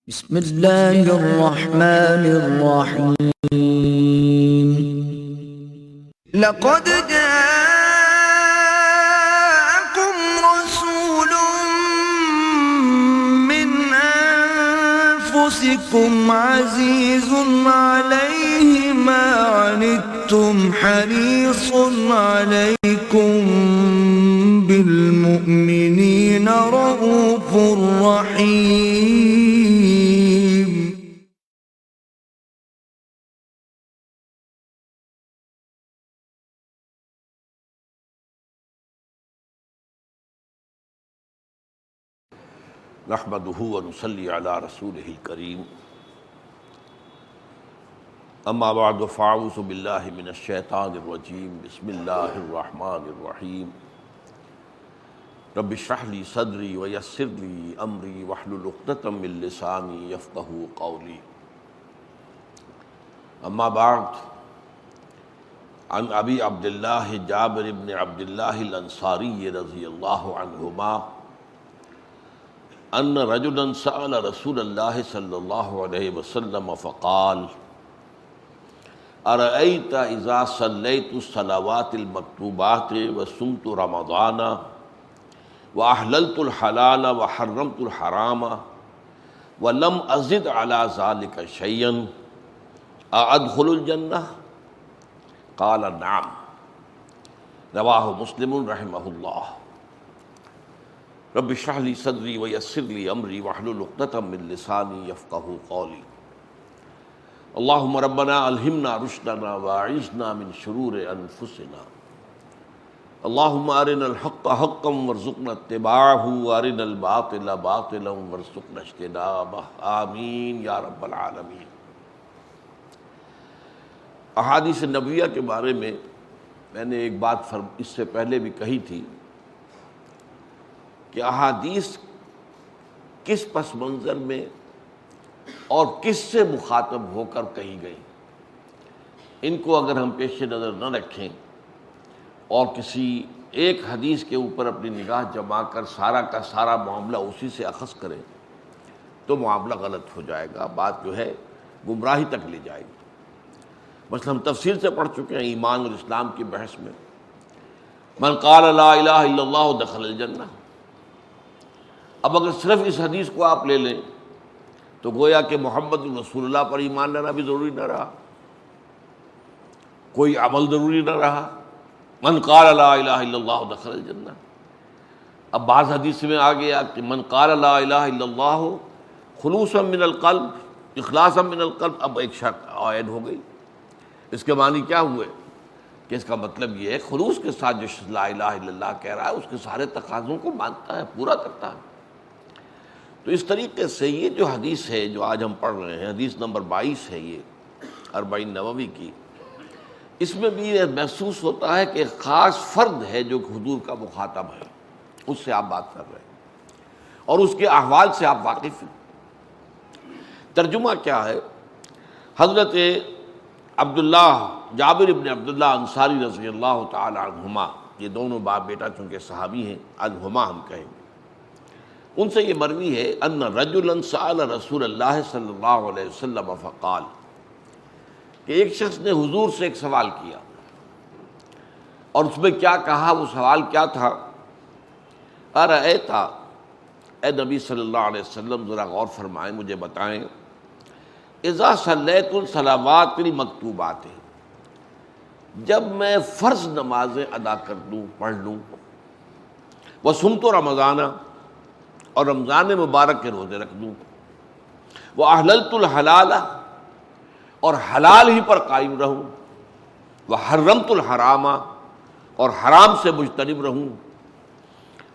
بسم الله الرحمن الرحيم. لقد جاءكم رسول من أنفسكم عزيز عليه ما عنتم حريص عليكم بالمؤمنين رؤوف رحيم. نحمده ونصلي على رسوله الكريم اما بعد فاعوذ بالله من الشیطان الرجیم بسم اللہ الرحمن الرحیم رب اشرح لي صدری ويسر لي امری واحلل عقدۃ من لسانی یفقهوا قولی. اما بعد عن ابی عبد اللہ جابر بن عبد اللہ الانصاری رضی اللہ عنہما ان رجلا سأل رسول اللہ صلی اللہ علیہ وسلم فقال ارأیت اذا صلیت الصلوات المکتوبات وصمت رمضان واحللت الحلال وحرمت الحرام ولم ازد على ذلك شيئا اادخل الجنہ؟ قال نعم. رواہ مسلم رحمہ اللہ. رب اشرح لي صدری ويسر لي امری واحلل عقدۃ من لسانی یفقهوا قولی. اللهم ربنا الہمنا رشدنا واعذنا من شرور انفسنا. اللهم ارنا الحق حقا وارزقنا اتباعه وارنا الباطل باطلا وارزقنا اجتنابه. آمین یا رب العالمین. احادیث نبویہ کے بارے میں نے ایک بات اس سے پہلے بھی کہی تھی کہ احادیث کس پس منظر میں اور کس سے مخاطب ہو کر کہی گئی، ان کو اگر ہم پیش نظر نہ رکھیں اور کسی ایک حدیث کے اوپر اپنی نگاہ جما کر سارا کا سارا معاملہ اسی سے اخذ کریں تو معاملہ غلط ہو جائے گا، بات جو ہے گمراہی تک لے جائے گی. مثلا ہم تفصیل سے پڑھ چکے ہیں ایمان اور اسلام کی بحث میں، من قال لا الہ الا اللہ دخل الجنہ. اب اگر صرف اس حدیث کو آپ لے لیں تو گویا کہ محمد رسول اللہ پر ایمان لانا بھی ضروری نہ رہا، کوئی عمل ضروری نہ رہا. من قال لا الہ الا اللہ دخل الجنہ. اب بعض حدیث میں آ گیا کہ من قال لا الہ الا اللہ خلوصا من القلب اخلاصا من القلب. اب ایک شرط عائد ہو گئی. اس کے معنی کیا ہوئے کہ اس کا مطلب یہ ہے خلوص کے ساتھ جو لا الہ الا اللہ کہہ رہا ہے اس کے سارے تقاضوں کو مانتا ہے، پورا کرتا ہے. تو اس طریقے سے یہ جو حدیث ہے جو آج ہم پڑھ رہے ہیں، حدیث نمبر 22 ہے یہ 40 نووی کی، اس میں بھی یہ محسوس ہوتا ہے کہ ایک خاص فرد ہے جو حضور کا مخاطب ہے، اس سے آپ بات کر رہے ہیں اور اس کے احوال سے آپ واقف ہیں. ترجمہ کیا ہے؟ حضرت عبداللہ جابر ابن عبداللہ انصاری رضی اللہ تعالی عنہما، یہ دونوں باپ بیٹا چونکہ صحابی ہیں، عنہما ہم کہیں گے، ان سے یہ مروی ہے ان رجلا سأل رسول اللہ صلی اللہ علیہ وسلم فقال، کہ ایک شخص نے حضور سے ایک سوال کیا اور اس میں کیا کہا، وہ سوال کیا تھا؟ ارأیتا، اے نبی صلی اللہ علیہ وسلم ذرا غور فرمائیں، مجھے بتائیں، اذا صلیت الصلوات المکتوبات، جب میں فرض نمازیں ادا کر دوں، پڑھ لوں، وصمت رمضان، اور رمضان مبارک کے روزے رکھ دوں، واحللت الحلال، اور حلال ہی پر قائم رہوں، وحرمت الحرام، اور حرام سے مجتنب رہوں،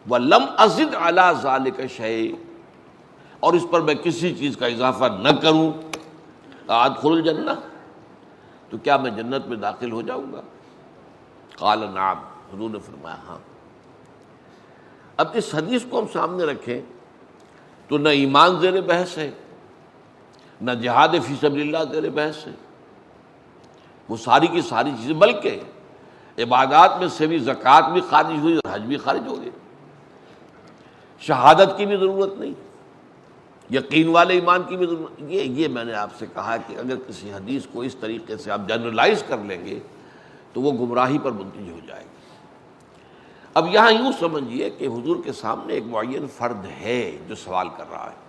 ولم ازد علی ذلک شیء، اور اس پر میں کسی چیز کا اضافہ نہ کروں، ادخل الجنہ، تو کیا میں جنت میں داخل ہو جاؤں گا؟ قال نعم، حضور نے فرمایا ہاں. اب اس حدیث کو ہم سامنے رکھیں تو نہ ایمان زیر بحث ہے، نہ جہاد فی سبیل اللہ زیر بحث ہے، وہ ساری کی ساری چیزیں، بلکہ عبادات میں سے بھی زکوٰۃ بھی خارج ہوئی اور حج بھی خارج ہو گئی، شہادت کی بھی ضرورت نہیں. یقین والے ایمان کی بھی ضرورت یہ میں نے آپ سے کہا کہ اگر کسی حدیث کو اس طریقے سے آپ جنرلائز کر لیں گے تو وہ گمراہی پر منتج ہو جائے گی۔ اب یہاں یوں سمجھیے کہ حضور کے سامنے ایک معین فرد ہے جو سوال کر رہا ہے۔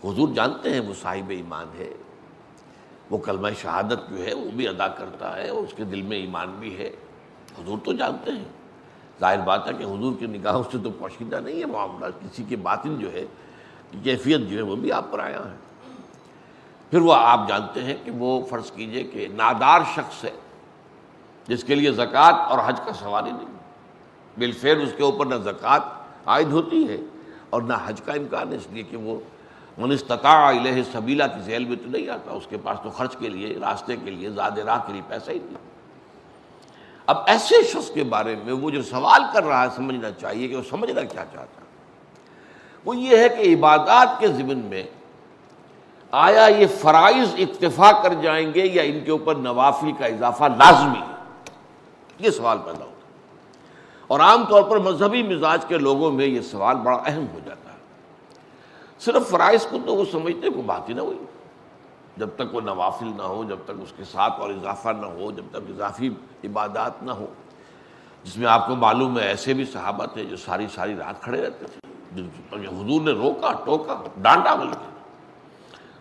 حضور جانتے ہیں وہ صاحب ایمان ہے، وہ کلمہ شہادت جو ہے وہ بھی ادا کرتا ہے اور اس کے دل میں ایمان بھی ہے، حضور تو جانتے ہیں۔ ظاہر بات ہے کہ حضور کی نگاہوں سے تو پوشیدہ نہیں ہے معاملہ، کسی کے باطن جو ہے کیفیت جو ہے وہ بھی آپ پر آیا ہے۔ پھر وہ آپ جانتے ہیں کہ وہ فرض کیجئے کہ نادار شخص ہے جس کے لیے زکوٰۃ اور حج کا سوال ہی نہیں، بالفعل اس کے اوپر نہ زکوٰۃ عائد ہوتی ہے اور نہ حج کا امکان ہے، اس لیے کہ وہ من استطاع الیہ سبیلا کی ذیل میں تو نہیں آتا، اس کے پاس تو خرچ کے لیے، راستے کے لیے، زاد راہ کے لیے پیسہ ہی نہیں۔ اب ایسے شخص کے بارے میں وہ جو سوال کر رہا ہے سمجھنا چاہیے کہ وہ سمجھنا کیا چاہتا ہے۔ وہ یہ ہے کہ عبادات کے ضمن میں آیا یہ فرائض اکتفا کر جائیں گے یا ان کے اوپر نوافل کا اضافہ لازمی ہے، یہ سوال پیدا ہوتا ہے۔ اور عام طور پر مذہبی مزاج کے لوگوں میں یہ سوال بڑا اہم ہو جاتا ہے۔ صرف فرائض کو تو وہ سمجھتے کو بات ہی نہ ہوئی، جب تک وہ نوافل نہ ہو، جب تک اس کے ساتھ اور اضافہ نہ ہو، جب تک اضافی عبادات نہ ہو، جس میں آپ کو معلوم ہے ایسے بھی صحابہ تھے جو ساری رات کھڑے رہتے تھے، حضور نے روکا، ٹوکا، ڈانٹا بلکہ۔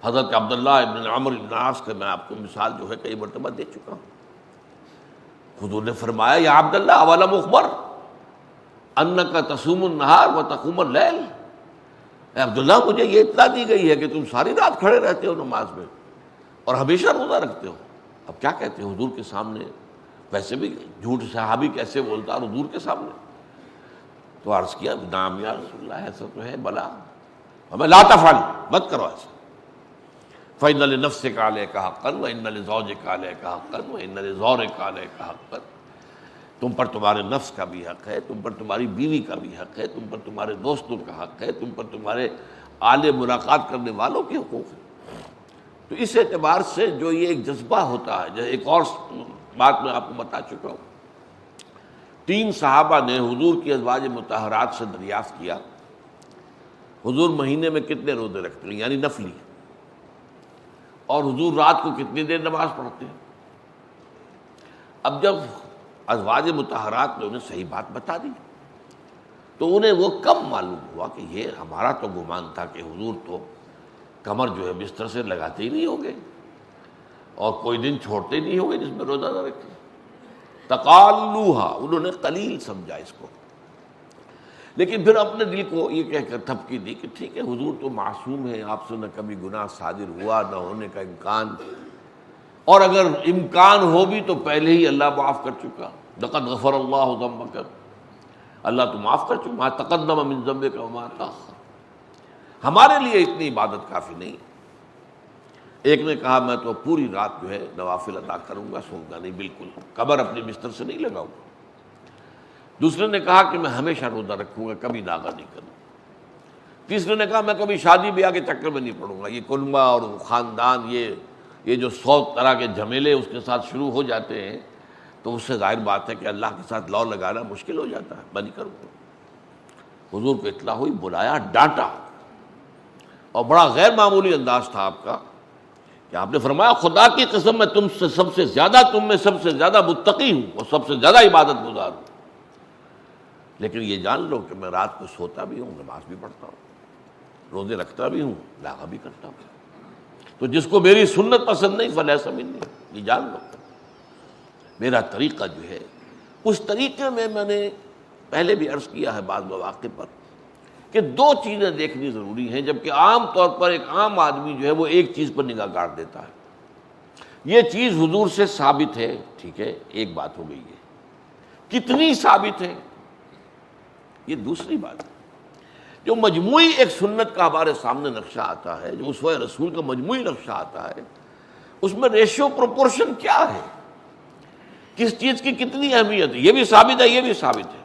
حضرت عبداللہ ابن عمرو بن عاص کا میں آپ کو مثال جو ہے کئی مرتبہ دے چکا ہوں۔ حضور نے فرمایا یا عبداللہ اولم اخبر انک تصوم النہار و تقوم اللیل، اے عبداللہ مجھے یہ اطلاع دی گئی ہے کہ تم ساری رات کھڑے رہتے ہو نماز میں اور ہمیشہ روزہ رکھتے ہو۔ اب کیا کہتے ہیں حضور کے سامنے؟ ویسے بھی جھوٹ صحابی کیسے بولتا اور حضور کے سامنے؟ تو عرض کیا نام یا رسول اللہ ایسا تو ہے، بلا ہمیں لا تفعل، مت کرو ایسا۔ فإن لنفسك عليك حقا وإن لزوجك عليك حقا وإن لزورك عليك حقا، تم پر تمہارے نفس کا بھی حق ہے، تم پر تمہاری بیوی کا بھی حق ہے، تم پر تمہارے دوستوں کا حق ہے، تم پر تمہارے آل ملاقات کرنے والوں کے حقوق ہیں۔ تو اس اعتبار سے جو یہ ایک جذبہ ہوتا ہے، ایک اور بات میں آپ کو بتا چکا ہوں، 3 صحابہ نے حضور کی ازواج مطہرات سے دریافت کیا حضور مہینے میں کتنے روزے رکھتے ہیں یعنی نفلی، اور حضور رات کو کتنی دیر نماز پڑھتے ہیں۔ اب جب ازواج مطہرات نے انہیں صحیح بات بتا دی تو انہیں وہ کم معلوم ہوا کہ یہ ہمارا تو گمان تھا کہ حضور تو کمر جو ہے بستر سے لگاتے ہی نہیں ہوں گے اور کوئی دن چھوڑتے ہی نہیں ہوں گے جس میں روزہ نہ رکھیں۔ تقالوہا، انہوں نے قلیل سمجھا اس کو، لیکن پھر اپنے دل کو یہ کہہ کر تھپکی دی کہ ٹھیک ہے حضور تو معصوم ہے، آپ سے نہ کبھی گناہ صادر ہوا نہ ہونے کا امکان، اور اگر امکان ہو بھی تو پہلے ہی اللہ معاف کر چکا، لقد غفر اللہ ذنبک، اللہ تو معاف کر چکا، ما تقدم من ذنبک وما تاخر، ہمارے لیے اتنی عبادت کافی نہیں۔ ایک نے کہا میں تو پوری رات جو ہے نوافل ادا کروں گا، سوؤں گا نہیں، بالکل قبر اپنے بستر سے نہیں لگاؤں گا۔ دوسرے نے کہا کہ میں ہمیشہ روزہ رکھوں گا، کبھی ناغہ نہیں کروں۔ تیسرے نے کہا میں کبھی شادی بیاہ کے چکر میں نہیں پڑوں گا، یہ کنبہ اور خاندان، یہ جو 100 طرح کے جھمیلے اس کے ساتھ شروع ہو جاتے ہیں تو اس سے ظاہر بات ہے کہ اللہ کے ساتھ لو لگانا مشکل ہو جاتا ہے، میں نہیں کروں گا۔ حضور کو اطلاع ہوئی، بلایا، ڈانٹا، اور بڑا غیر معمولی انداز تھا آپ کا کہ آپ نے فرمایا خدا کی قسم میں تم میں سب سے زیادہ متقی ہوں اور سب سے زیادہ عبادت گزار ہوں، لیکن یہ جان لو کہ میں رات کو سوتا بھی ہوں، نماز بھی پڑھتا ہوں، روزے رکھتا بھی ہوں، لاغا بھی کرتا ہوں، تو جس کو میری سنت پسند نہیں فلیس منی، یہ جان لو میرا طریقہ جو ہے اس طریقے میں نے پہلے بھی عرض کیا ہے بعض مواقع پر کہ 2 چیزیں دیکھنی ضروری ہیں، جبکہ عام طور پر ایک عام آدمی جو ہے وہ ایک چیز پر نگاہ گاڑ دیتا ہے۔ یہ چیز حضور سے ثابت ہے، ٹھیک ہے، ایک بات ہو گئی ہے، کتنی ثابت ہے یہ دوسری بات ہے۔ جو مجموعی ایک سنت کا ہمارے سامنے نقشہ آتا ہے، جو اسوہ رسول کا مجموعی نقشہ آتا ہے، اس میں ریشو پروپورشن کیا ہے، کس چیز کی کتنی اہمیت ہے، یہ بھی ثابت ہے، یہ بھی ثابت ہے۔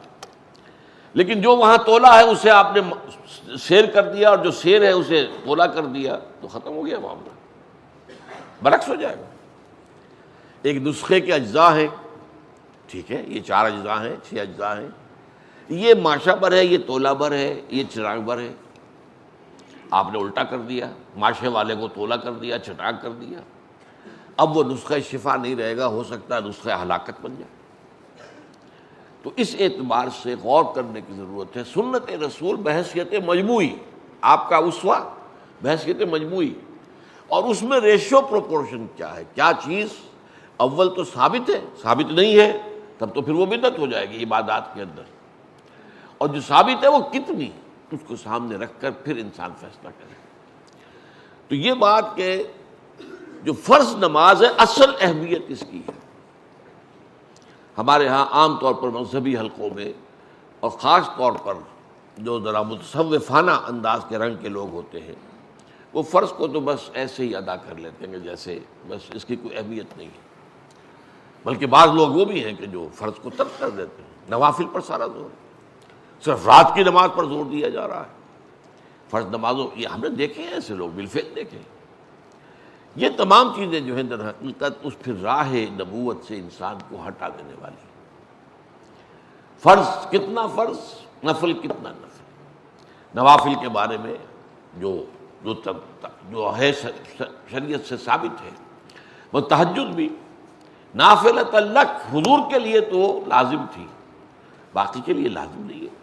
لیکن جو وہاں تولا ہے اسے آپ نے سیر کر دیا اور جو سیر ہے اسے تولا کر دیا تو ختم ہو گیا معاملہ، برعکس ہو جائے گا۔ ایک نسخے کے اجزاء ہیں، ٹھیک ہے، یہ 4 اجزاء ہیں، 6 اجزاء ہیں، یہ ماشا بر ہے، یہ تولا بر ہے، یہ چراغ بر ہے، آپ نے الٹا کر دیا، ماشے والے کو تولا کر دیا، چٹاک کر دیا، اب وہ نسخہ شفا نہیں رہے گا، ہو سکتا ہے نسخہ ہلاکت بن جائے۔ تو اس اعتبار سے غور کرنے کی ضرورت ہے۔ سنت رسول بحیثیت مجموعی، آپ کا اسوہ بحیثیت مجموعی، اور اس میں ریشو پروپورشن کیا ہے، کیا چیز اول تو ثابت ہے، ثابت نہیں ہے تب تو پھر وہ بدعت ہو جائے گی عبادات کے اندر، اور جو ثابت ہے وہ کتنی، اس کو سامنے رکھ کر پھر انسان فیصلہ کرے۔ تو یہ بات کہ جو فرض نماز ہے اصل اہمیت اس کی ہے۔ ہمارے ہاں عام طور پر مذہبی حلقوں میں، اور خاص طور پر جو ذرا متصوفانہ انداز کے رنگ کے لوگ ہوتے ہیں، وہ فرض کو تو بس ایسے ہی ادا کر لیتے ہیں کہ جیسے بس اس کی کوئی اہمیت نہیں ہے، بلکہ بعض لوگ وہ بھی ہیں کہ جو فرض کو ترک کر دیتے ہیں، نوافل پر سارا زور ہے، صرف رات کی نماز پر زور دیا جا رہا ہے، فرض نمازوں، یہ ہم نے دیکھے ہیں ایسے لوگ، بالفعل دیکھے ہیں۔ یہ تمام چیزیں جو ہیں در حقیقت اس پھر راہ نبوت سے انسان کو ہٹا دینے والی ہیں۔ فرض کتنا فرض، نفل کتنا نفل۔ نوافل کے بارے میں جو ہے شریعت سے ثابت ہے، وہ تہجد بھی نافلۃ لک، حضور کے لیے تو لازم تھی، باقی کے لیے لازم نہیں ہے۔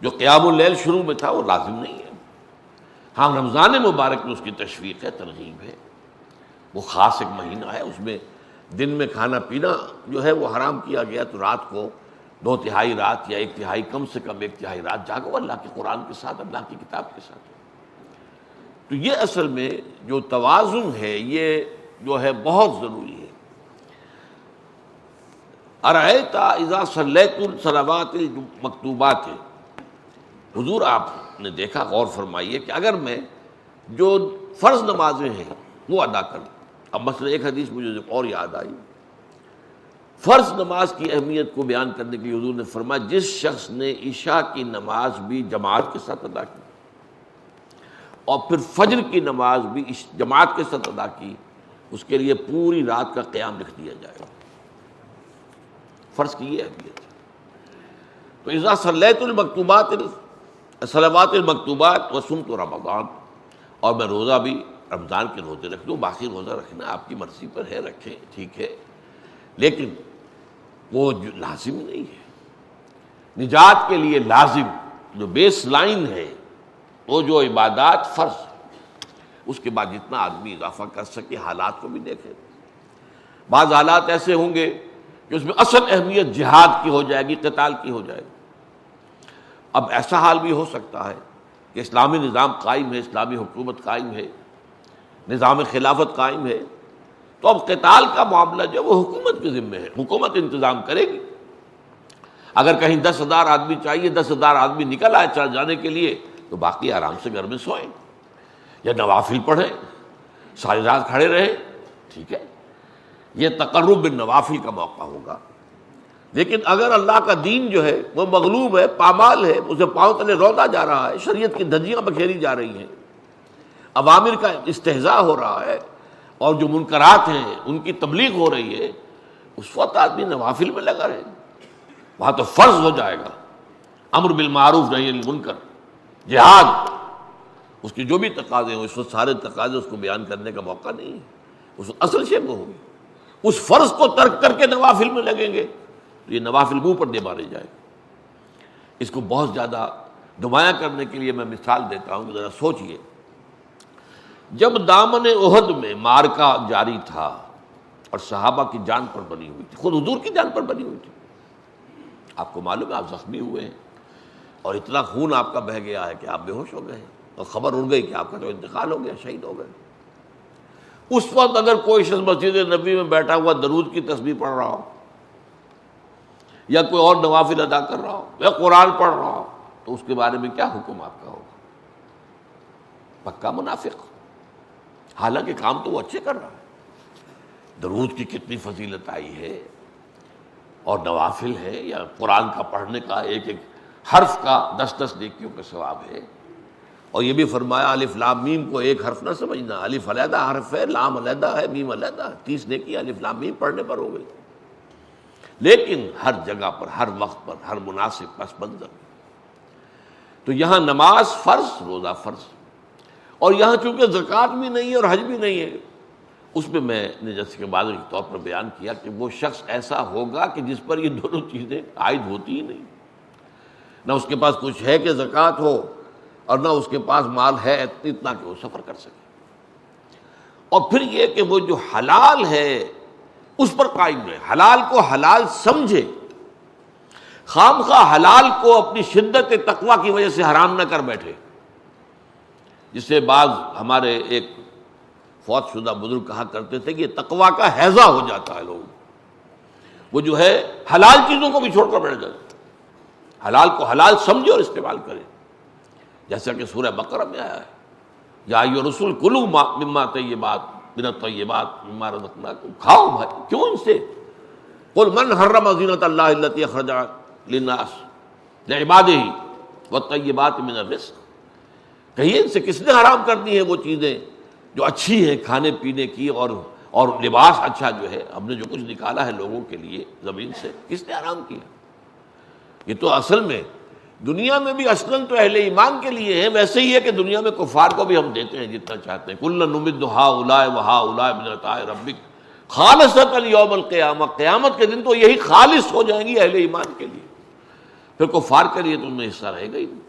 جو قیام اللیل شروع میں تھا وہ لازم نہیں ہے۔ ہاں رمضان مبارک میں اس کی تشویق ہے، ترغیب ہے، وہ خاص ایک مہینہ ہے، اس میں دن میں کھانا پینا جو ہے وہ حرام کیا گیا، تو رات کو 2/3 رات یا 1/3، کم سے کم 1/3 رات جاگو اللہ کے قرآن کے ساتھ، اللہ کی کتاب کے ساتھ۔ تو یہ اصل میں جو توازن ہے یہ جو ہے بہت ضروری ہے۔ ارأیت اذا صلیت الصلوات المکتوبات، حضور آپ نے دیکھا، غور فرمائیے کہ اگر میں جو فرض نمازیں ہیں وہ ادا کروں۔ اب مثلا ایک حدیث مجھے اور یاد آئی، فرض نماز کی اہمیت کو بیان کرنے کے لیے حضور نے فرمایا جس شخص نے عشاء کی نماز بھی جماعت کے ساتھ ادا کی اور پھر فجر کی نماز بھی جماعت کے ساتھ ادا کی، اس کے لیے پوری رات کا قیام لکھ دیا جائے گا۔ فرض کی یہ اہمیت ہے۔ تو اذا صلیت المکتوبات، صلوات المکتوبات وصمت رمضان، اور میں روزہ بھی رمضان کے روزے رکھ دوں، باقی روزہ رکھنا آپ کی مرضی پر ہے، رکھیں، ٹھیک ہے، لیکن وہ جو لازم نہیں ہے۔ نجات کے لیے لازم جو بیس لائن ہے وہ جو عبادات فرض، اس کے بعد جتنا آدمی اضافہ کر سکے، حالات کو بھی دیکھے۔ بعض حالات ایسے ہوں گے کہ اس میں اصل اہمیت جہاد کی ہو جائے گی، قتال کی ہو جائے گی۔ اب ایسا حال بھی ہو سکتا ہے کہ اسلامی نظام قائم ہے، اسلامی حکومت قائم ہے، نظام خلافت قائم ہے، تو اب قتال کا معاملہ جو وہ حکومت کے ذمہ ہے، حکومت انتظام کرے گی۔ اگر کہیں 10,000 آدمی چاہیے، 10,000 آدمی نکل آئے چل جانے کے لیے، تو باقی آرام سے گھر میں سوئیں یا نوافل پڑھیں، ساری رات کھڑے رہیں، ٹھیک ہے، یہ تقرب بالنوافل کا موقع ہوگا۔ لیکن اگر اللہ کا دین جو ہے وہ مغلوب ہے، پامال ہے، اسے پاؤں تلے روندا جا رہا ہے، شریعت کی دھجیاں بکھیری جا رہی ہیں، اوامر کا استہزاء ہو رہا ہے، اور جو منکرات ہیں ان کی تبلیغ ہو رہی ہے، اس وقت آدمی نوافل میں لگا رہے، وہاں تو فرض ہو جائے گا، امر بالمعروف نہی عن المنکر، جہاد، اس کی جو بھی تقاضے ہوں، اس وقت سارے تقاضے اس کو بیان کرنے کا موقع نہیں ہے، اس وقت اصل شے وہ ہوگی۔ اس فرض کو ترک کر کے نوافل میں لگیں گے تو یہ نوافل منہ پر دے مارے جائے گا۔ اس کو بہت زیادہ نمایاں کرنے کے لیے میں مثال دیتا ہوں کہ ذرا سوچئے، جب دامن احد میں معرکہ جاری تھا اور صحابہ کی جان پر بنی ہوئی تھی، خود حضور کی جان پر بنی ہوئی تھی، آپ کو معلوم ہے آپ زخمی ہوئے ہیں اور اتنا خون آپ کا بہہ گیا ہے کہ آپ بے ہوش ہو گئے ہیں، اور خبر اڑ گئی کہ آپ کا تو انتقال ہو گیا، شہید ہو گئے۔ اس وقت اگر کوئی شخص مسجد نبی میں بیٹھا ہوا درود کی تسبیح پڑھ رہا ہو، یا کوئی اور نوافل ادا کر رہا ہو، یا قرآن پڑھ رہا ہو، تو اس کے بارے میں کیا حکم آپ کا ہوگا؟ پکا منافق، حالانکہ کام تو وہ اچھے کر رہا ہے، درود کی کتنی فضیلت آئی ہے، اور نوافل ہے، یا قرآن کا پڑھنے کا ایک ایک حرف کا 10 نیکیوں کا ثواب ہے۔ اور یہ بھی فرمایا الف لام میم کو ایک حرف نہ سمجھنا، الف علیحدہ حرف ہے، لام علیحدہ ہے، میم علیحدہ ہے، 30 نیکی الف لام میم پڑھنے پر ہو گئی۔ لیکن ہر جگہ پر، ہر وقت پر، ہر مناسب پس منظر۔ تو یہاں نماز فرض، روزہ فرض، اور یہاں چونکہ زکوٰۃ بھی نہیں ہے اور حج بھی نہیں ہے، اس میں میں نے جیسے کہ معذر کے طور پر بیان کیا کہ وہ شخص ایسا ہوگا کہ جس پر یہ دونوں چیزیں عائد ہوتی ہی نہیں، نہ اس کے پاس کچھ ہے کہ زکوٰۃ ہو اور نہ اس کے پاس مال ہے اتنا کہ وہ سفر کر سکے، اور پھر یہ کہ وہ جو حلال ہے اس پر قائم رہے، حلال کو حلال سمجھے، خام خواہ حلال کو اپنی شدت تقویٰ کی وجہ سے حرام نہ کر بیٹھے، جس سے بعض ہمارے ایک فوت شدہ بزرگ کہا کرتے تھے کہ یہ تقویٰ کا ہیضہ ہو جاتا ہے لوگ، وہ جو ہے حلال چیزوں کو بھی چھوڑ کر بیٹھ جاتے، حلال کو حلال سمجھے اور استعمال کرے، جیسا کہ سورہ بقرہ میں آیا ہے یا ایھا الرسول کلوا مما طیبات من الطیبات مما رزقناکم، کھاؤ بھائی، کیوں ان سے، قل من حرم زینۃ اللہ التی اخرج للناس لعبادہ والطیبات من الرزق، کہیے ان سے کس نے حرام کر دی ہیں وہ چیزیں جو اچھی ہیں کھانے پینے کی اور لباس اچھا جو ہے، ہم نے جو کچھ نکالا ہے لوگوں کے لیے زمین سے، کس نے حرام کیا؟ یہ تو اصل میں دنیا میں بھی اصلاً تو اہل ایمان کے لیے ہیں، ویسے ہی ہے کہ دنیا میں کفار کو بھی ہم دیتے ہیں جتنا چاہتے ہیں، کُلًّا نُمِدُّ ہؤلاء وہؤلاء من عطاء ربک خالصۃ یوم القیامہ، قیامت کے دن تو یہی خالص ہو جائیں گی اہل ایمان کے لیے، پھر کفار کے لیے تو ان میں حصہ رہے گا ہی نہیں۔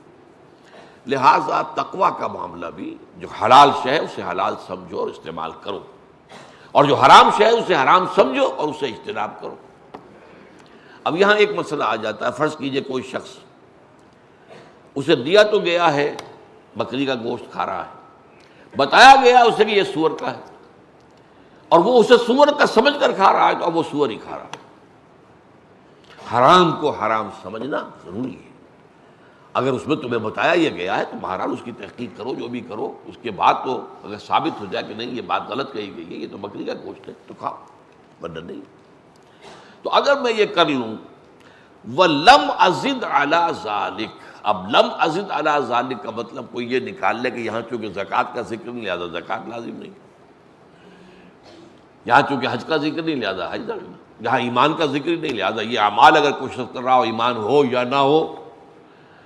لہٰذا تقویٰ کا معاملہ بھی، جو حلال شے ہے اسے حلال سمجھو اور استعمال کرو، اور جو حرام شے ہے اسے حرام سمجھو اور اسے اجتناب کرو۔ اب یہاں ایک مسئلہ آ جاتا ہے، فرض کیجئے کوئی شخص، اسے دیا تو گیا ہے بکری کا گوشت کھا رہا ہے، بتایا گیا اسے کہ یہ سور کا ہے، اور وہ اسے سور کا سمجھ کر کھا رہا ہے، تو اب وہ سور ہی کھا رہا ہے۔ حرام کو حرام سمجھنا ضروری ہے، اگر اس میں تمہیں بتایا یہ گیا ہے تو بہرحال اس کی تحقیق کرو، جو بھی کرو، اس کے بعد تو اگر ثابت ہو جائے کہ نہیں یہ بات غلط کہی گئی ہے، یہ تو بکری کا گوشت ہے، تو کھاؤ، ورنہ نہیں۔ تو اگر میں یہ کر لوں وَلَمْ أَزِدْ عَلَىٰ ذَلِكَ، اب لم ازد علی ذالک کا مطلب کوئی یہ نکال لے کہ یہاں چونکہ زکوٰۃ کا ذکر نہیں، لہٰذا زکوٰۃ لازم نہیں، یہاں چونکہ حج کا ذکر نہیں، لہٰذا حج لازم نہیں، یہاں ایمان کا ذکر نہیں، لہٰذا یہ اعمال اگر کوئی شخص کر رہا ہو، ایمان ہو یا نہ ہو،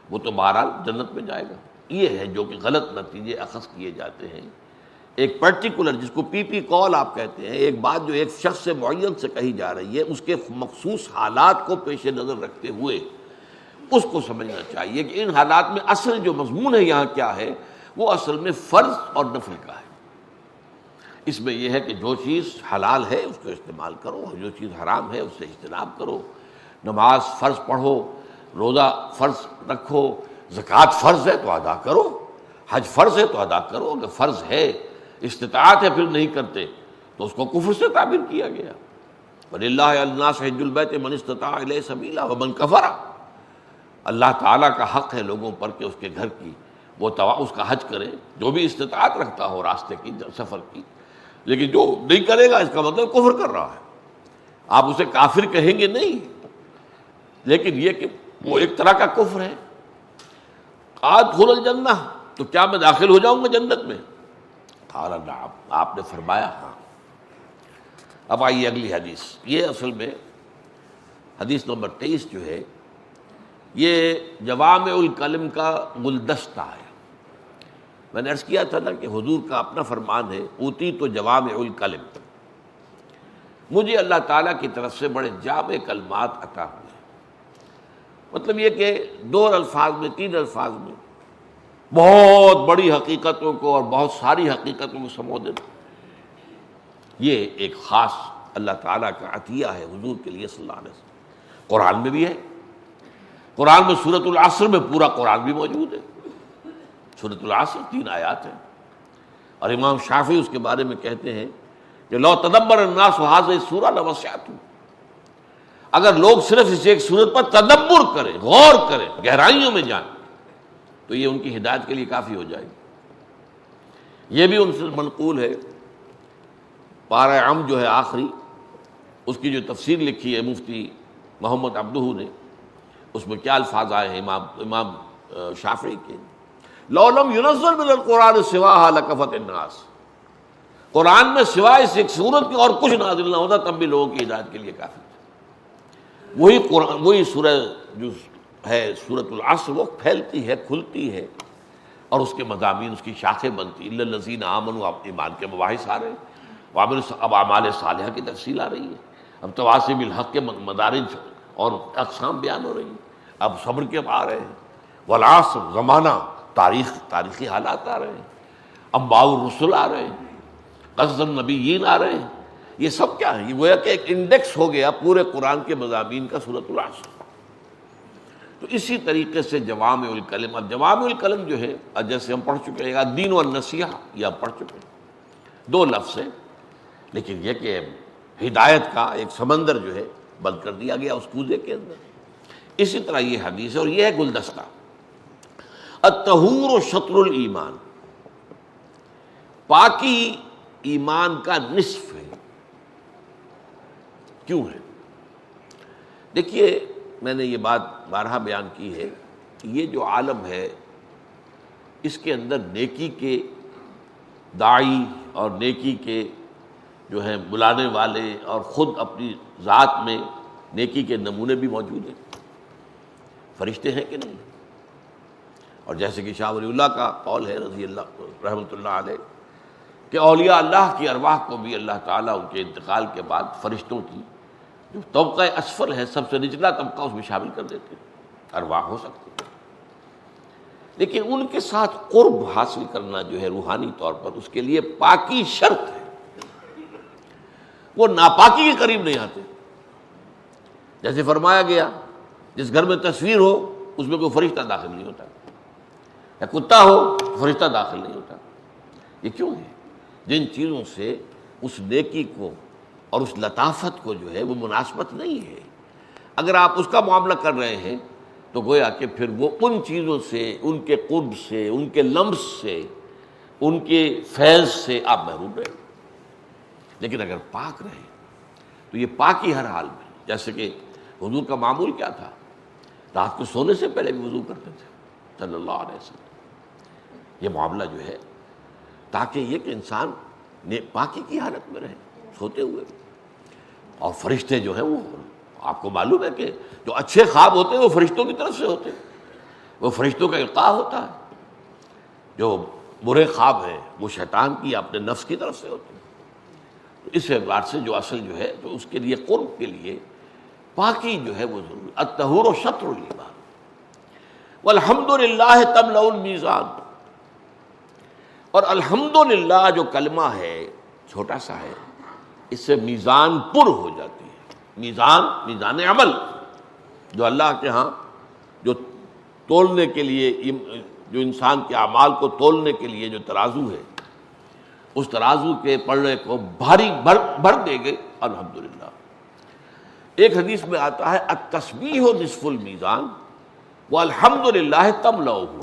وہ تو بہرحال جنت میں جائے گا۔ یہ ہے جو کہ غلط نتیجے اخذ کیے جاتے ہیں، ایک پرٹیکولر، جس کو پی پی کال آپ کہتے ہیں، ایک بات جو ایک شخص سے معین سے کہی جا رہی ہے، اس کے مخصوص حالات کو پیش نظر رکھتے ہوئے اس کو سمجھنا چاہیے کہ ان حالات میں اصل جو مضمون ہے یہاں کیا ہے، وہ اصل میں فرض اور نفل کا ہے۔ اس میں یہ ہے کہ جو چیز حلال ہے اس کو استعمال کرو، اور جو چیز حرام ہے اس سے اجتناب کرو۔ نماز فرض پڑھو، روزہ فرض رکھو، زکوٰۃ فرض ہے تو ادا کرو، حج فرض ہے تو ادا کرو، اگر فرض ہے، استطاعت ہے پھر نہیں کرتے تو اس کو کفر سے تعبیر کیا گیا۔ وَلِلَّهِ عَلَى النَّاسِ حِجُّ الْبَيْتِ مَنِ اسْتَطَاعَ إِلَيْهِ سَبِيلًا وَمَنْ كَفَرَ، اللہ تعالیٰ کا حق ہے لوگوں پر کہ اس کے گھر کی وہ اس کا حج کرے، جو بھی استطاعت رکھتا ہو راستے کی، سفر کی، لیکن جو نہیں کرے گا اس کا مطلب کفر کر رہا ہے۔ آپ اسے کافر کہیں گے نہیں، لیکن یہ کہ وہ ایک طرح کا کفر ہے۔ ادخل الجنہ، تو کیا میں داخل ہو جاؤں گا جنت میں؟ قال نعم، آپ نے فرمایا ہاں۔ اب آئیے اگلی حدیث، یہ اصل میں حدیث نمبر 23 جو ہے، یہ جوامع الکلم کا گلدستہ ہے۔ میں نے عرض کیا تھا نا کہ حضور کا اپنا فرمان ہے، اوتی تو جوامع الکلم، مجھے اللہ تعالیٰ کی طرف سے بڑے جامع کلمات عطا ہوئے، مطلب یہ کہ 2 الفاظ میں 3 الفاظ میں بہت بڑی حقیقتوں کو اور بہت ساری حقیقتوں کو سمو دینا، یہ ایک خاص اللہ تعالیٰ کا عطیہ ہے حضور کے لیے صلی اللہ علیہ وسلم۔ قرآن میں بھی ہے، قرآن میں سورۃ العصر میں پورا قرآن بھی موجود ہے، سورۃ العصر 3 آیات ہیں، اور امام شافعی اس کے بارے میں کہتے ہیں کہ لو تدبر الناس هذه السورۃ لوسعتهم، اگر لوگ صرف اس ایک سورت پر تدبر کریں، غور کریں، گہرائیوں میں جائیں، تو یہ ان کی ہدایت کے لیے کافی ہو جائے گی۔ یہ بھی ان سے منقول ہے، پارہ عم جو ہے آخری، اس کی جو تفسیر لکھی ہے مفتی محمد عبدہ نے، اس میں کیا الفاظ آئے ہیں امام شافعی کے، لو لم ينزل من القرآن سواها لکفت الناس، قرآن میں سوائے اس ایک سورت کے اور کچھ نازل نہ ہوتا تب بھی لوگوں کی ہدایت کے لیے کافی تھا۔ وہی قرآن، وہی سورہ جو ہے سورۃ العصر وہ پھیلتی ہے، کھلتی ہے، اور اس کے مضامین، اس کی شاخیں بنتی، الا الذین آمنوا، آپ ایمان کے مباحث آ رہے ہیں، اب اعمال صالحہ کی تفصیل آ رہی ہے، اب تواصی بالحق کے مدارج اور اقسام بیان ہو رہی ہیں، اب صبر کے آ رہے ہیں، والعصر زمانہ، تاریخی حالات آ رہے ہیں، انباء الرسل آ رہے ہیں، قصص النبیین آ رہے ہیں، یہ سب کیا ہے؟ یہ گویا کہ ایک انڈیکس ہو گیا پورے قرآن کے مضامین کا سورۃ العصر۔ تو اسی طریقے سے جوامع الکلم، اب جوامع الکلم جو ہے جیسے ہم پڑھ چکے ہیں، الدین والنصیحہ، یہ ہم پڑھ چکے ہیں، 2 لفظ ہیں، لیکن یہ کہ ہدایت کا ایک سمندر جو ہے بند کر دیا گیا اس کوزے کے اندر۔ اسی طرح یہ حدیث ہے، اور یہ ہے گلدستہ، الطہور شطر الایمان، پاکی ایمان کا نصف ہے۔ کیوں ہے؟ دیکھیے، میں نے یہ بات بارہا بیان کی ہے کہ یہ جو عالم ہے اس کے اندر نیکی کے داعی اور نیکی کے جو ہیں بلانے والے اور خود اپنی ذات میں نیکی کے نمونے بھی موجود ہیں، فرشتے ہیں کہ نہیں؟ اور جیسے کہ شاہ ولی اللہ کا قول ہے رضی اللہ رحمۃ اللہ علیہ کہ اولیاء اللہ کی ارواح کو بھی اللہ تعالیٰ ان کے انتقال کے بعد فرشتوں کی جو طبقہ اسفل ہے، سب سے نچلا طبقہ، اس میں شامل کر دیتے ہیں، ارواح ہو سکتے ہیں، لیکن ان کے ساتھ قرب حاصل کرنا جو ہے روحانی طور پر، اس کے لیے پاکی شرط ہے، وہ ناپاکی کے قریب نہیں آتے۔ جیسے فرمایا گیا جس گھر میں تصویر ہو اس میں کوئی فرشتہ داخل نہیں ہوتا، یا کتا ہو فرشتہ داخل نہیں ہوتا۔ یہ کیوں ہے؟ جن چیزوں سے اس نیکی کو اور اس لطافت کو جو ہے وہ مناسبت نہیں ہے، اگر آپ اس کا معاملہ کر رہے ہیں تو گویا کہ پھر وہ ان چیزوں سے، ان کے قرب سے، ان کے لمس سے، ان کے فیض سے آپ محروم رہیں۔ لیکن اگر پاک رہے تو یہ پاکی ہر حال میں، جیسے کہ حضور کا معمول کیا تھا، رات کو سونے سے پہلے بھی وضو کرتے تھے صلی اللہ علیہ وسلم۔ یہ معاملہ جو ہے تاکہ یہ کہ انسان پاکی کی حالت میں رہے سوتے ہوئے، اور فرشتے جو ہیں وہ آپ کو معلوم ہے کہ جو اچھے خواب ہوتے ہیں وہ فرشتوں کی طرف سے ہوتے ہیں، وہ فرشتوں کا القاء ہوتا ہے، جو برے خواب ہیں وہ شیطان کی اپنے نفس کی طرف سے ہوتے ہیں۔ تو اس اعتبار سے جو اصل جو ہے تو اس کے لیے قرب کے لیے پاکی جو ہے وہ ضروری، الطہور شطر الایمان والحمدللہ تملأ المیزان۔ اور الحمدللہ جو کلمہ ہے چھوٹا سا ہے، اس سے میزان پر ہو جاتی ہے، میزان عمل، جو اللہ کے ہاں جو تولنے کے لیے، جو انسان کے اعمال کو تولنے کے لیے جو ترازو ہے، اس ترازو کے پڑھنے کو بھاری بھر دے گے الحمدللہ۔ ایک حدیث میں آتا ہے التسبیح نصف المیزان والحمدللہ تملأہ،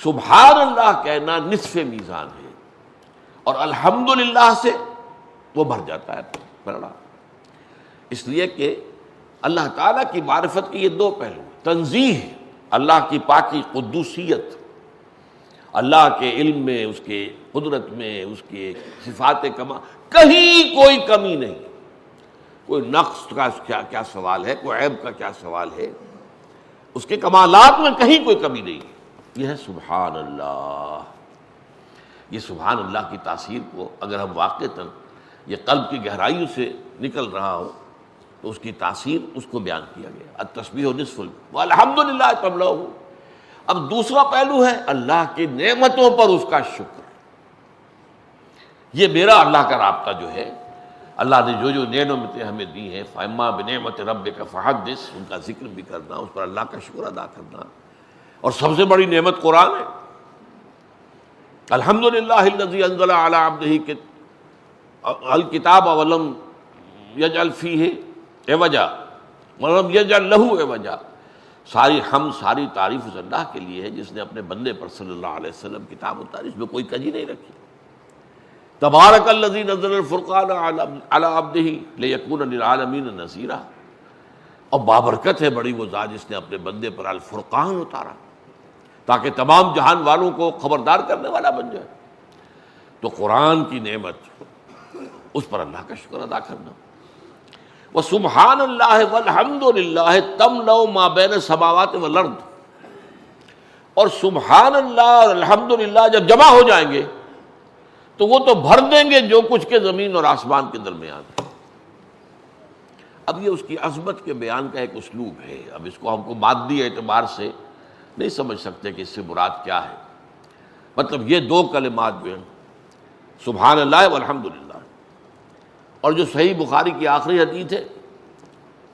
سبحان اللہ کہنا نصف میزان ہے، اور الحمدللہ سے وہ بھر جاتا ہے بڑا۔ اس لیے کہ اللہ تعالیٰ کی معرفت کے یہ 2 پہلو، تنزیہ، اللہ کی پاکی قدوسیت، اللہ کے علم میں، اس کے قدرت میں، اس کے صفات کمال، کہیں کوئی کمی نہیں، کوئی نقص کا کیا سوال ہے، کوئی عیب کا کیا سوال ہے، اس کے کمالات میں کہیں کوئی کمی نہیں۔ یہ ہے سبحان اللہ۔ یہ سبحان اللہ کی تاثیر کو اگر ہم واقعتاً یہ قلب کی گہرائیوں سے نکل رہا ہو تو اس کی تاثیر، اس کو بیان کیا گیا، التسبیح نصف والحمدللہ تملأہ۔ اب دوسرا پہلو ہے اللہ کی نعمتوں پر اس کا شکر۔ یہ میرا اللہ کا رابطہ جو ہے، اللہ نے جو جو نعمتیں ہمیں دی ہیں، فَأَمَّا بِنِعْمَةِ رَبِّكَ فَحَدِّثْ، ان کا ذکر بھی کرنا، اس پر اللہ کا شکر ادا کرنا، اور سب سے بڑی نعمت قرآن ہے۔ الحمدللہ الذی انزل علی عبدہ الکتاب ولم یجعل فیہ عوجا ولم یجعل لہ عوجا۔ ساری حمد، ساری تعریف اس اللہ کے لیے ہے جس نے اپنے بندے پر صلی اللہ علیہ وسلم کتاب اتاری، اس میں کوئی کجی نہیں رکھی۔ تبارک الذی نزل الفرقان علی عبدہ لیکون للعالمین نذیرا، اور بابرکت ہے بڑی وہ ذات جس نے اپنے بندے پر الفرقان اتارا تاکہ تمام جہان والوں کو خبردار کرنے والا بن جائے۔ تو قرآن کی نعمت، اس پر اللہ کا شکر ادا کرنا۔ وسبحان اللہ والحمد للہ تملأ ما بین السماوات والارض، اور سبحان اللہ اور الحمد للہ جب جمع ہو جائیں گے تو وہ تو بھر دیں گے جو کچھ کے زمین اور آسمان کے درمیان ہے۔ اب یہ اس کی عظمت کے بیان کا ایک اسلوب ہے، اب اس کو ہم کو مادی اعتبار سے نہیں سمجھ سکتے کہ اس سے مراد کیا ہے۔ مطلب یہ دو کلمات جو ہیں سبحان اللہ والحمد للہ، اور جو صحیح بخاری کی آخری حدیث ہے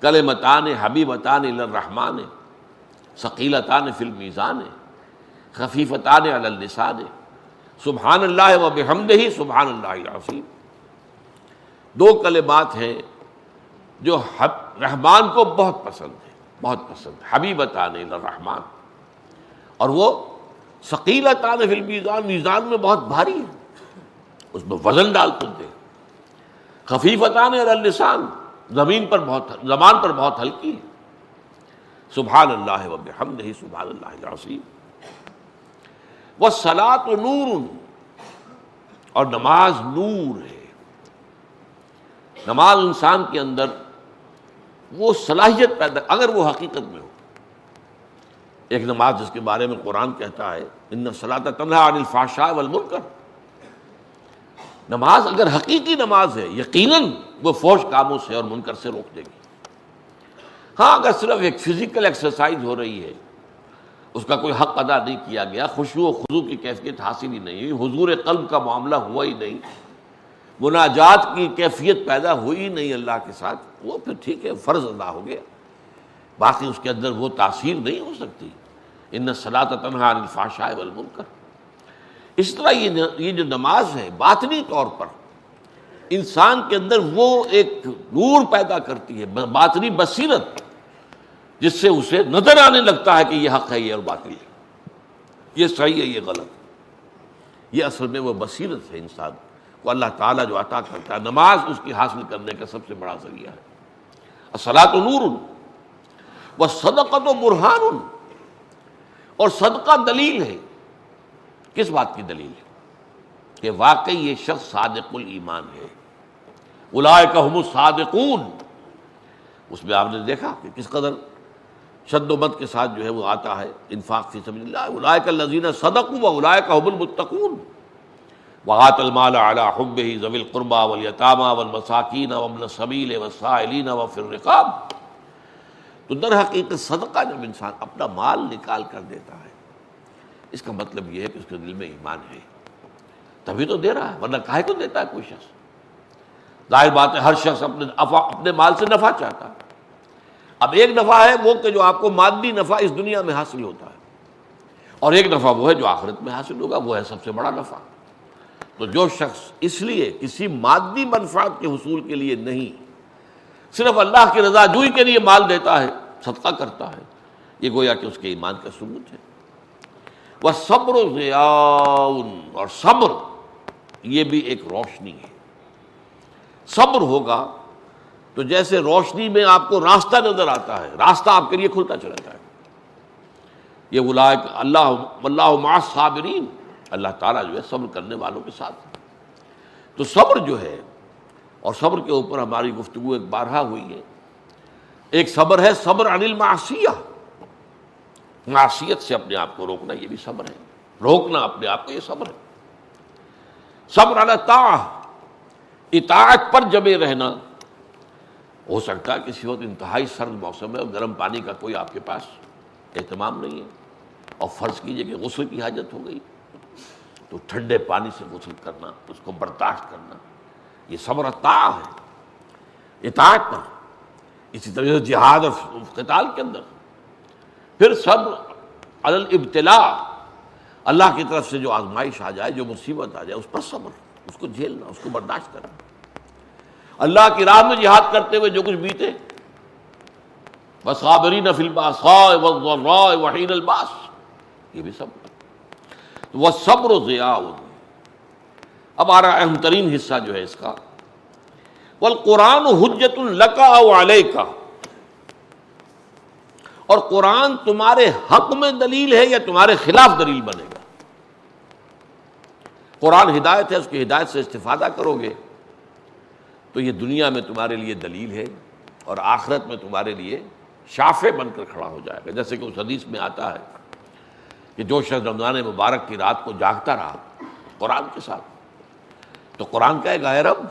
کلمتان حبیبتان الی الرحمن ثقیلتان فی المیزان خفیفتان علی اللسان سبحان اللہ وبحمدہ سبحان اللہ العظیم، دو کلمات ہیں جو رحمان کو بہت پسند ہے، بہت پسند، حبیبتان الی الرحمن، اور وہ ثقیلتان فی المیزان، میزان میں بہت بھاری ہے، اس میں وزن ڈالتے ہیں، خفیفتان علی اللسان، زبان پر بہت ہلکی ہے، سبحان اللہ وبحمدہ سبحان اللہ العظیم۔ والصلاۃ نور، اور نماز نور ہے۔ نماز انسان کے اندر وہ صلاحیت پیدا، اگر وہ حقیقت میں ہو، ایک نماز جس کے بارے میں قرآن کہتا ہے ان الصلاۃ تنہی عن الفحشاء والمنکر، نماز اگر حقیقی نماز ہے یقیناً وہ فحش کاموں سے اور منکر سے روک دے گی۔ ہاں اگر صرف ایک فزیکل ایکسرسائز ہو رہی ہے، اس کا کوئی حق ادا نہیں کیا گیا، خشوع و خضوع کی کیفیت حاصل ہی نہیں ہوئی، حضور قلب کا معاملہ ہوا ہی نہیں، مناجات کی کیفیت پیدا ہوئی ہی نہیں اللہ کے ساتھ، وہ پھر ٹھیک ہے، فرض ادا ہو گیا، باقی اس کے اندر وہ تاثیر نہیں ہو سکتی۔ ان الصلاۃ تنہی عن الفحشاء والمنکر۔ اس طرح یہ جو نماز ہے باطنی طور پر انسان کے اندر وہ ایک نور پیدا کرتی ہے، باطنی بصیرت، جس سے اسے نظر آنے لگتا ہے کہ یہ حق ہے، یہ اور باطل ہے، یہ صحیح ہے، یہ غلط۔ یہ اصل میں وہ بصیرت ہے انسان کو اللہ تعالیٰ جو عطا کرتا ہے، نماز اس کی حاصل کرنے کا سب سے بڑا ذریعہ ہے۔ الصلاۃ نور والصدقۃ برہان، اور صدقہ دلیل ہے۔ کس بات کی دلیل ہے؟ کہ واقعی یہ شخص صادق الایمان ہے، اولئک ھم الصادقون۔ اس میں آپ نے دیکھا کہ کس قدر شد و مد کے ساتھ جو ہے وہ آتا ہے انفاق فی سبیل اللہ، اولئک الذین صدقوا واولئک ھم المتقون، وآتى المال على حبه ذوي القربى واليتامى والمساکین وابن السبیل والسائلین وفی الرقاب۔ تو در حقیقت صدقہ جب انسان اپنا مال نکال کر دیتا ہے، اس کا مطلب یہ ہے کہ اس کے دل میں ایمان ہے، تبھی تو دے رہا ہے، ورنہ کاہے کو دیتا ہے کوئی شخص؟ ظاہر بات ہے ہر شخص اپنے مال سے نفع چاہتا ہے۔ اب ایک نفع ہے وہ کہ جو آپ کو مادی نفع اس دنیا میں حاصل ہوتا ہے، اور ایک نفع وہ ہے جو آخرت میں حاصل ہوگا، وہ ہے سب سے بڑا نفع۔ تو جو شخص اس لیے کسی مادی منفعت کے حصول کے لیے نہیں، صرف اللہ کی رضا جوئی کے لیے مال دیتا ہے، صدقہ کرتا ہے، یہ گویا کہ اس کے ایمان کا ثبوت ہے۔ وَالصَّبْرُ ضِيَاءٌ، اور صبر یہ بھی ایک روشنی ہے۔ صبر ہوگا تو جیسے روشنی میں آپ کو راستہ نظر آتا ہے، راستہ آپ کے لیے کھلتا چلا جائے گا۔ یہ اولئک اللہ واللہ مع الصابرین، اللہ تعالیٰ جو ہے صبر کرنے والوں کے ساتھ ہے۔ تو صبر جو ہے، اور صبر کے اوپر ہماری گفتگو ایک بارہا ہوئی ہے، ایک صبر ہے صبر عن المعصیہ، معصیت سے اپنے آپ کو روکنا، یہ بھی صبر ہے، روکنا اپنے آپ کو، یہ صبر ہے۔ صبر علی الطاعہ، اطاعت پر جمے رہنا۔ ہو سکتا ہے کسی وقت انتہائی سرد موسم ہے اور گرم پانی کا کوئی آپ کے پاس اہتمام نہیں ہے، اور فرض کیجئے کہ غسل کی حاجت ہو گئی، تو ٹھنڈے پانی سے غسل کرنا، اس کو برداشت کرنا، یہ صبر الطاعہ ہے، اطاعت پر۔ اسی طرح سے جہاد اور قتال کے اندر پھر صبر علی الابتلاء، اللہ کی طرف سے جو آزمائش آ جائے، جو مصیبت آ جائے، اس پر صبر، اس کو جھیلنا، اس کو برداشت کرنا۔ اللہ کی راہ میں جہاد کرتے ہوئے جو کچھ بیتے، وَالصَّابِرِينَ فِي الْبَأْسَاءِ وَالضَّرَّاءِ وَحِينَ الْبَأْسِ، یہ بھی صبر۔ وَالصَّبْرُ ضِيَاءٌ۔ اب آ رہا اہم ترین حصہ جو ہے اس کا، وَالْقُرْآنُ حُجَّةٌ لَكَ أَوْ عَلَيْكَ، اور قرآن تمہارے حق میں دلیل ہے یا تمہارے خلاف دلیل بنے گا۔ قرآن ہدایت ہے، اس کی ہدایت سے استفادہ کرو گے تو یہ دنیا میں تمہارے لیے دلیل ہے، اور آخرت میں تمہارے لیے شافع بن کر کھڑا ہو جائے گا. جیسے کہ اس حدیث میں آتا ہے کہ جو شخص رمضان مبارک کی رات کو جاگتا رہا قرآن کے ساتھ، تو قرآن کہے گا اے رب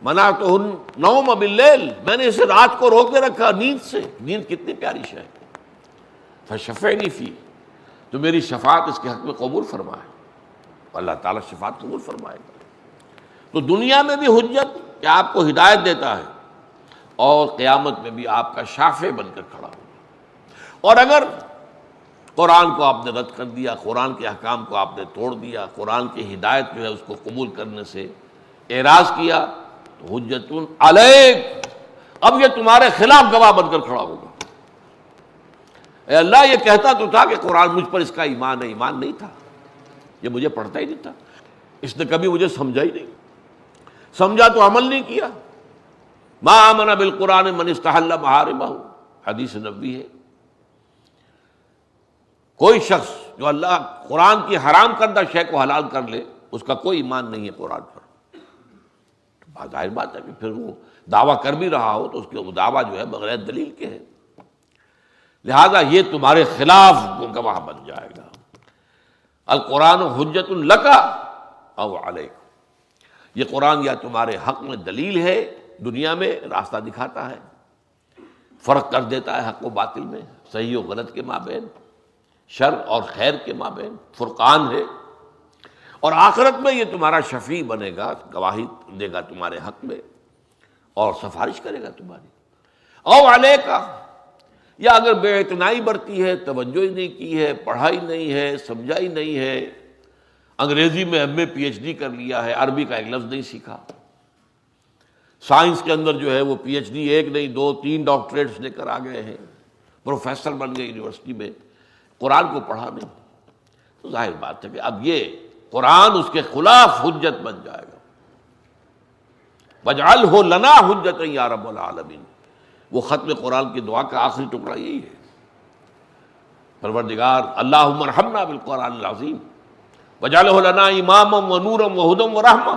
منعتہ النوم باللیل، میں نے اسے رات کو روک کے رکھا نیند سے. نیند کتنی پیاری شے ہے. فشفعنی فی، تو میری شفاعت اس کے حق میں قبول فرمائے. اللہ تعالیٰ شفاعت قبول فرمائے گا. تو دنیا میں بھی حجت کہ آپ کو ہدایت دیتا ہے، اور قیامت میں بھی آپ کا شافع بن کر کھڑا ہوگا. اور اگر قرآن کو آپ نے رد کر دیا، قرآن کے احکام کو آپ نے توڑ دیا، قرآن کی ہدایت جو ہے اس کو قبول کرنے سے اعراض کیا، تو حجت علیک، اب یہ تمہارے خلاف گواہ بن کر کھڑا ہوگا. اے اللہ یہ کہتا تو تھا کہ قرآن مجھ پر اس کا ایمان ہے، ایمان نہیں تھا، یہ مجھے پڑھتا ہی نہیں تھا، اس نے کبھی مجھے سمجھا ہی نہیں، سمجھا تو عمل نہیں کیا. ما آمن بالقرآن من استحل محارمہ، حدیث نبوی ہے. کوئی شخص جو اللہ قرآن کی حرام کردہ شے کو حلال کر لے، اس کا کوئی ایمان نہیں ہے قرآن پر. ظاہر بات ہے کہ پھر وہ دعویٰ کر بھی رہا ہو تو اس کے وہ دعویٰ جو ہے بغیر دلیل کے ہے. لہذا یہ تمہارے خلاف گواہ بن جائے گا. القرآن حجت لک او علیک، یہ قرآن یا تمہارے حق میں دلیل ہے، دنیا میں راستہ دکھاتا ہے، فرق کر دیتا ہے حق و باطل میں، صحیح و غلط کے مابین، شر اور خیر کے مابین، فرقان ہے. اور آخرت میں یہ تمہارا شفیع بنے گا، گواہی دے گا تمہارے حق میں اور سفارش کرے گا تمہاری. او علیکا، یا اگر بے اعتنائی برتی ہے، توجہ ہی نہیں کی ہے، پڑھائی نہیں ہے، سمجھا ہی نہیں ہے، انگریزی میں ایم اے پی ایچ ڈی کر لیا ہے، عربی کا ایک لفظ نہیں سیکھا، سائنس کے اندر جو ہے وہ پی ایچ ڈی ایک نہیں 2 3 ڈاکٹریٹس لے کر آ گئے ہیں، پروفیسر بن گئے یونیورسٹی میں، قرآن کو پڑھا نہیں، تو ظاہر بات ہے کہ اب یہ قرآن اس کے خلاف حجت بن جائے گا. وَاجْعَلْهُ لَنَا حُجَّةً یا رب العالمین. وہ ختم قرآن کی دعا کا آخری ٹکڑا یہی ہے، پروردگار اللہم ارحمنا بالقرآن العظیم وَاجْعَلْهُ لَنَا اماما ونورا وہدی ورحمہ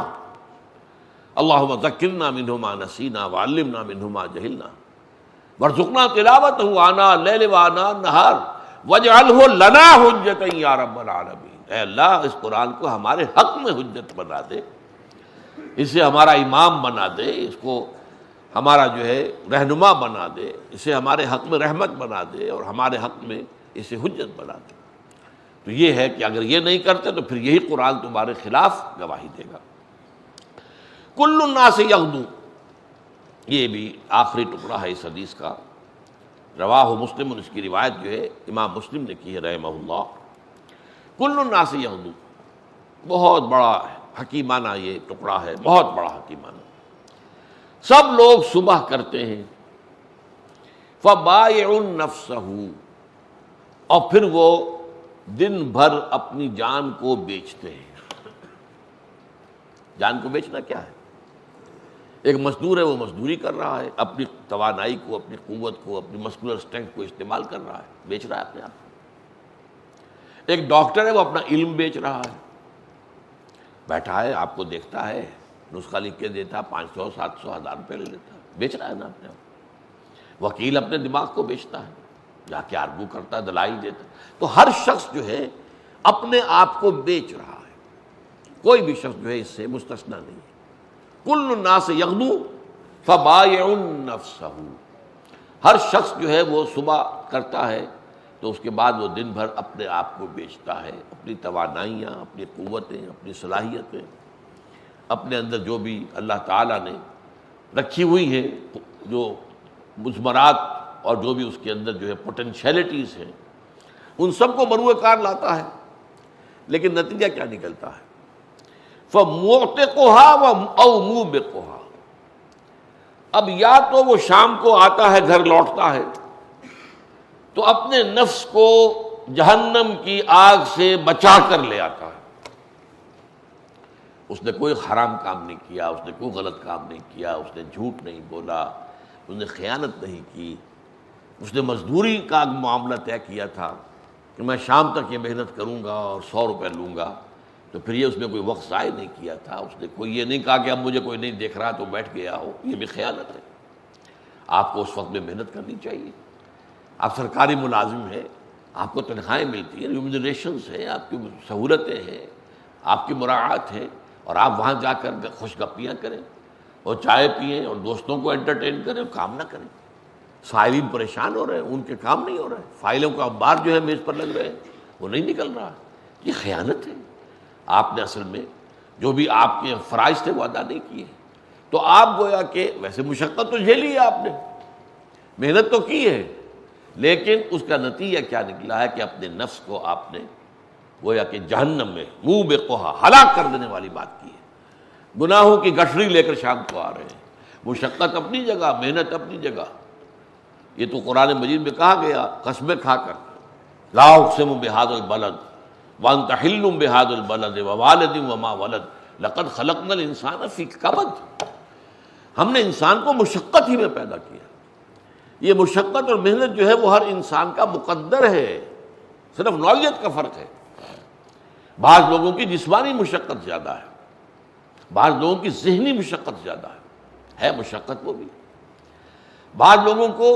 اللہم ذکرنا منہ ما نسینا وعلمنا منہ ما جہلنا وارزقنا تلاوتہ آناء اللیل وآناء النہار وَاجْعَلْهُ لَنَا حُجَّةً یا رب العالمین. اے اللہ اس قرآن کو ہمارے حق میں حجت بنا دے، اسے ہمارا امام بنا دے، اس کو ہمارا جو ہے رہنما بنا دے، اسے ہمارے حق میں رحمت بنا دے اور ہمارے حق میں اسے حجت بنا دے. تو یہ ہے کہ اگر یہ نہیں کرتے تو پھر یہی قرآن تمہارے خلاف گواہی دے گا. کل الناس یغدو، یہ بھی آخری ٹکڑا ہے اس حدیث کا، رواہ مسلم، اس کی روایت جو ہے امام مسلم نے کی ہے رحمہ اللہ. کل الناس یغدو، بہت بڑا حکیمانہ یہ ٹکڑا ہے، بہت بڑا حکیمانہ. سب لوگ صبح کرتے ہیں، فبائع نفسہ، اور پھر وہ دن بھر اپنی جان کو بیچتے ہیں. جان کو بیچنا کیا ہے؟ ایک مزدور ہے، وہ مزدوری کر رہا ہے، اپنی توانائی کو، اپنی قوت کو، اپنی مسکولر اسٹرینتھ کو استعمال کر رہا ہے، بیچ رہا ہے اپنے آپ کو. ایک ڈاکٹر ہے، وہ اپنا علم بیچ رہا ہے، بیٹھا ہے، آپ کو دیکھتا ہے، نسخہ لکھ کے دیتا، 500 700 1000 روپے لے لیتا ہے، بیچ رہا ہے نا اپنے آپ. وکیل اپنے دماغ کو بیچتا ہے، جا کے آرگو کرتا ہے، دلائل دیتا ہے. تو ہر شخص جو ہے اپنے آپ کو بیچ رہا ہے، کوئی بھی شخص جو ہے اس سے مستثنیٰ نہیں ہے. کل الناس یغدو فبائع نفسہ، ہر شخص جو ہے وہ صبح کرتا ہے تو اس کے بعد وہ دن بھر اپنے آپ کو بیچتا ہے، اپنی توانائیاں، اپنی قوتیں، اپنی صلاحیتیں، اپنے اندر جو بھی اللہ تعالیٰ نے رکھی ہوئی ہیں، جو مضمرات اور جو بھی اس کے اندر جو ہے پوٹینشیلٹیز ہیں، ان سب کو مروع کار لاتا ہے. لیکن نتیجہ کیا نکلتا ہے؟ فَمُعْتِقُهَا أَوْ مُوبِقُهَا، اب یا تو وہ شام کو آتا ہے، گھر لوٹتا ہے، تو اپنے نفس کو جہنم کی آگ سے بچا کر لے آتا ہے. اس نے کوئی حرام کام نہیں کیا، اس نے کوئی غلط کام نہیں کیا، اس نے جھوٹ نہیں بولا، اس نے خیانت نہیں کی، اس نے مزدوری کا معاملہ طے کیا تھا کہ میں شام تک یہ محنت کروں گا اور 100 روپے لوں گا، تو پھر یہ اس میں کوئی وقت ضائع نہیں کیا تھا، اس نے کوئی یہ نہیں کہا کہ اب مجھے کوئی نہیں دیکھ رہا تو بیٹھ گیا ہو، یہ بھی خیانت ہے. آپ کو اس وقت میں محنت کرنی چاہیے. آپ سرکاری ملازم ہیں، آپ کو تنخواہیں ملتی ہیں، ریمونریشنز ہیں، آپ کی سہولتیں ہیں، آپ کی مراعات ہیں، اور آپ وہاں جا کر خوش گپیاں کریں اور چائے پئیں اور دوستوں کو انٹرٹین کریں، کام نہ کریں. صائمین پریشان ہو رہے ہیں، ان کے کام نہیں ہو رہے، فائلوں کا انبار جو ہے میز پر لگ رہے ہیں وہ نہیں نکل رہا. یہ خیانت ہے. آپ نے اصل میں جو بھی آپ کے فرائض تھے وہ ادا نہیں کیے. تو آپ گویا کہ ویسے مشقت تو جھیلی ہے، آپ نے محنت تو کی ہے، لیکن اس کا نتیجہ کیا نکلا ہے کہ اپنے نفس کو آپ نے گویا کہ جہنم میں منہ بے قہا ہلاک کر دینے والی بات کی ہے. گناہوں کی گٹھری لے کر شام کو آ رہے ہیں. مشقت اپنی جگہ، محنت اپنی جگہ. یہ تو قرآن مجید میں کہا گیا قسمیں کھا کر، لا اقسم بہذا البلد وانت حل بہذا البلد ووالد وما ولد لقد خلقنا الانسان فی کبد. ہم نے انسان کو مشقت ہی میں پیدا کیا. یہ مشقت اور محنت جو ہے وہ ہر انسان کا مقدر ہے، صرف نوعیت کا فرق ہے. بعض لوگوں کی جسمانی مشقت زیادہ ہے، بعض لوگوں کی ذہنی مشقت زیادہ ہے مشقت وہ بھی. بعض لوگوں کو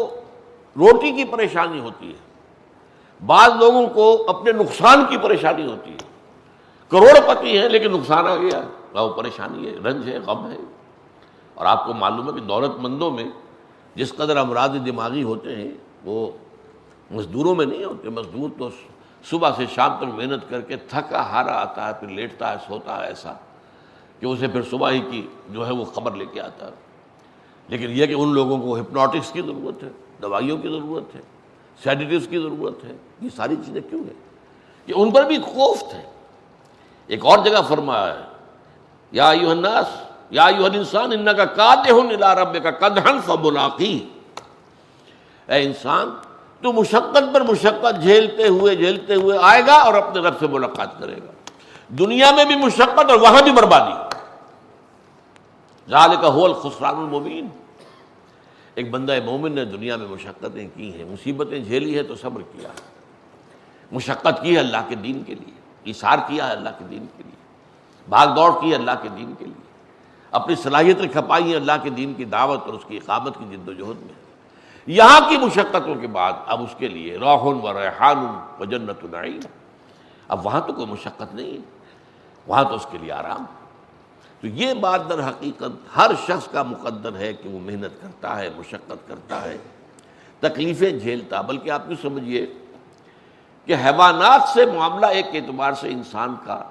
روٹی کی پریشانی ہوتی ہے، بعض لوگوں کو اپنے نقصان کی پریشانی ہوتی ہے. کروڑ پتی ہیں لیکن نقصان آ گیا، وہ پریشانی ہے، رنج ہے، غم ہے. اور آپ کو معلوم ہے کہ دولت مندوں میں جس قدر امراض دماغی ہوتے ہیں وہ مزدوروں میں نہیں ہوتے. مزدور تو صبح سے شام تک محنت کر کے تھکا ہارا آتا ہے، پھر لیٹتا ہے، سوتا ہے ایسا کہ اسے پھر صبح ہی کی جو ہے وہ خبر لے کے آتا ہے. لیکن یہ کہ ان لوگوں کو ہپنوٹکس کی ضرورت ہے، دوائیوں کی ضرورت ہے، سیڈیٹیوز کی ضرورت ہے. یہ ساری چیزیں کیوں ہیں؟ کہ ان پر بھی خوف ہے. ایک اور جگہ فرمایا ہے یا ایھا الناس یا ایھا الانسان انک کادح الی ربک کدحا فملاقیہ. اے انسان تو مشقت پر مشقت جھیلتے ہوئے آئے گا اور اپنے رب سے ملاقات کرے گا. دنیا میں بھی مشقت اور وہاں بھی بربادی. ذالک ھو الخسران المبین. ایک بندہ مومن نے دنیا میں مشقتیں کی ہیں، مصیبتیں جھیلی ہے تو صبر کیا ہے، مشقت کی ہے اللہ کے دین کے لیے، ایثار کیا ہے اللہ کے دین کے لیے، بھاگ دوڑ کی ہے اللہ کے دین کے لیے، اپنی صلاحیتیں کھپائی ہیں اللہ کے دین کی دعوت اور اس کی اقامت کی جد و جہد میں. یہاں کی مشقتوں کے بعد اب اس کے لیے روح و ریحان و جنت نعیم. اب وہاں تو کوئی مشقت نہیں ہے، وہاں تو اس کے لیے آرام. تو یہ بات در حقیقت ہر شخص کا مقدر ہے کہ وہ محنت کرتا ہے، مشقت کرتا ہے، تکلیفیں جھیلتا. بلکہ آپ یوں سمجھیے کہ حیوانات سے معاملہ ایک اعتبار سے انسان کا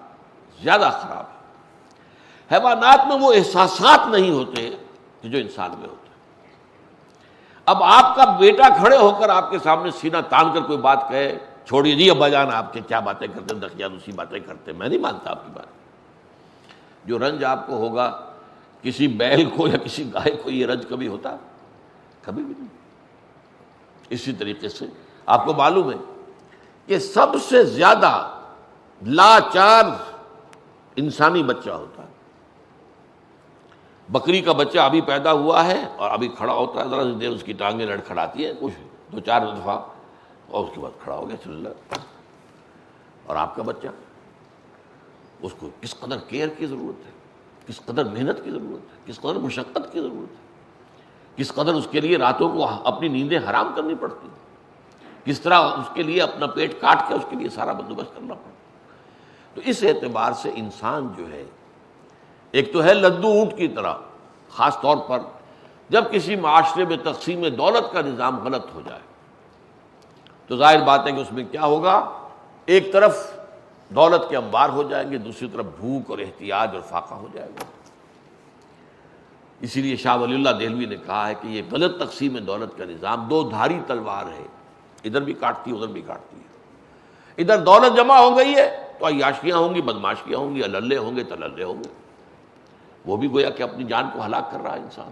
زیادہ خراب ہے. حیوانات میں وہ احساسات نہیں ہوتے کہ جو انسان میں ہوتے. اب آپ کا بیٹا کھڑے ہو کر آپ کے سامنے سینہ تان کر کوئی بات کہے، چھوڑیے جی ابا جان آپ کے کیا باتیں کرتے ہیں، دقیانوسی باتیں کرتے ہیں، میں نہیں مانتا آپ کی بات. جو رنج آپ کو ہوگا کسی بیل کو یا کسی گائے کو یہ رنج کبھی ہوتا؟ کبھی بھی نہیں. اسی طریقے سے آپ کو معلوم ہے کہ سب سے زیادہ لاچار انسانی بچہ ہوتا ہے. بکری کا بچہ ابھی پیدا ہوا ہے اور ابھی کھڑا ہوتا ہے، ذرا سی دیر اس کی ٹانگیں لڑکھڑاتی ہیں کچھ 2-4 دفعہ اور اس کے بعد کھڑا ہو گیا، چل رہا. اور آپ کا بچہ، اس کو کس قدر کیئر کی ضرورت ہے، کس قدر محنت کی ضرورت ہے، کس قدر مشقت کی ضرورت ہے، کس قدر اس کے لیے راتوں کو اپنی نیندیں حرام کرنی پڑتی ہیں، کس طرح اس کے لیے اپنا پیٹ کاٹ کے اس کے لیے سارا بندوبست کرنا پڑتا. تو اس اعتبار سے انسان جو ہے ایک تو ہے لدو اونٹ کی طرح، خاص طور پر جب کسی معاشرے میں تقسیم دولت کا نظام غلط ہو جائے تو ظاہر بات ہے کہ اس میں کیا ہوگا، ایک طرف دولت کے انبار ہو جائیں گے، دوسری طرف بھوک اور احتیاج اور فاقہ ہو جائے گا. اسی لیے شاہ ولی اللہ دہلوی نے کہا ہے کہ یہ غلط تقسیم دولت کا نظام 2 دھاری تلوار ہے، ادھر بھی کاٹتی ہے ادھر بھی کاٹتی ہے. ادھر دولت جمع ہو گئی ہے تو عیاشیاں ہوں گی، بدماشیاں ہوں گی، اللے ہوں گے تللے ہوں گے. وہ بھی گویا کہ اپنی جان کو ہلاک کر رہا ہے انسان.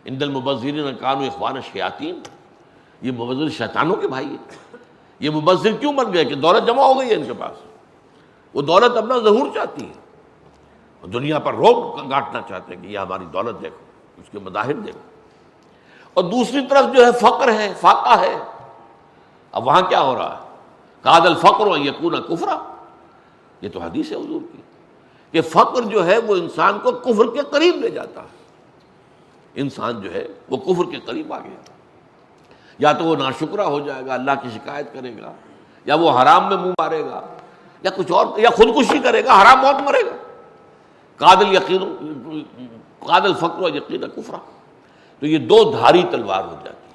ان المبذرین کانوا اخوان الشیاطین. یہ مبذر شیطانوں کے بھائی ہیں. یہ مبذر کیوں بن گئے کہ دولت جمع ہو گئی ہے ان کے پاس، وہ دولت اپنا ظہور چاہتی ہے، دنیا پر روب گاٹنا چاہتے ہیں کہ یہ ہماری دولت دیکھو، اس کے مظاہر دیکھو. اور دوسری طرف جو ہے فقر ہے، فاقہ ہے. اب وہاں کیا ہو رہا ہے، کاد الفقر ان یکون کفرا. یہ تو حدیث ہے حضور کی کہ فقر جو ہے وہ انسان کو کفر کے قریب لے جاتا ہے. انسان جو ہے وہ کفر کے قریب آ گیا، یا تو وہ ناشکرا ہو جائے گا، اللہ کی شکایت کرے گا، یا وہ حرام میں منہ مارے گا، یا کچھ اور، یا خودکشی کرے گا، حرام موت مرے گا۔ قاد الفقر و یقین کفرا، تو یہ دو دھاری تلوار ہو جاتی ہے۔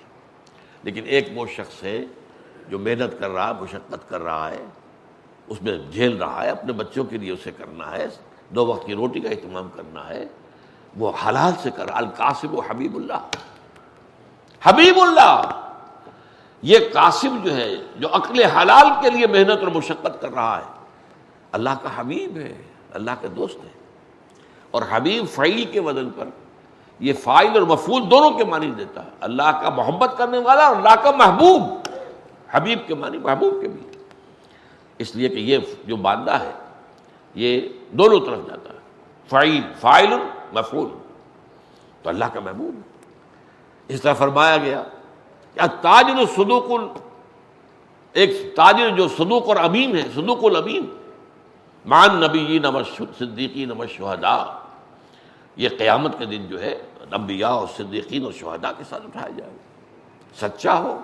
لیکن ایک وہ شخص ہے جو محنت کر رہا ہے، مشقت کر رہا ہے، اس میں جھیل رہا ہے، اپنے بچوں کے لیے اسے کرنا ہے، 2 وقت کی روٹی کا اہتمام کرنا ہے، وہ حلال سے کر۔ القاسم و حبیب اللہ، حبیب اللہ، یہ قاسم جو ہے جو عقل حلال کے لیے محنت اور مشقت کر رہا ہے، اللہ کا حبیب ہے، اللہ کا دوست ہے۔ اور حبیب فعیل کے وزن پر یہ فاعل اور مفعول دونوں کے معنی دیتا ہے، اللہ کا محبت کرنے والا اور اللہ کا محبوب۔ حبیب کے معنی محبوب کے بھی، اس لیے کہ یہ جو مادہ ہے یہ دونوں طرف جاتا ہے، فاعل مفعول، تو اللہ کا محبوب ہے۔ اس طرح فرمایا گیا کہ تاجر الصدوق، ایک تاجر جو صدوق اور امین ہے، صدوق الامین، مع النبیین والصدیقین والشہداء، یہ قیامت کے دن جو ہے انبیاء اور صدیقین اور شہداء کے ساتھ اٹھایا جائے گا۔ سچا ہو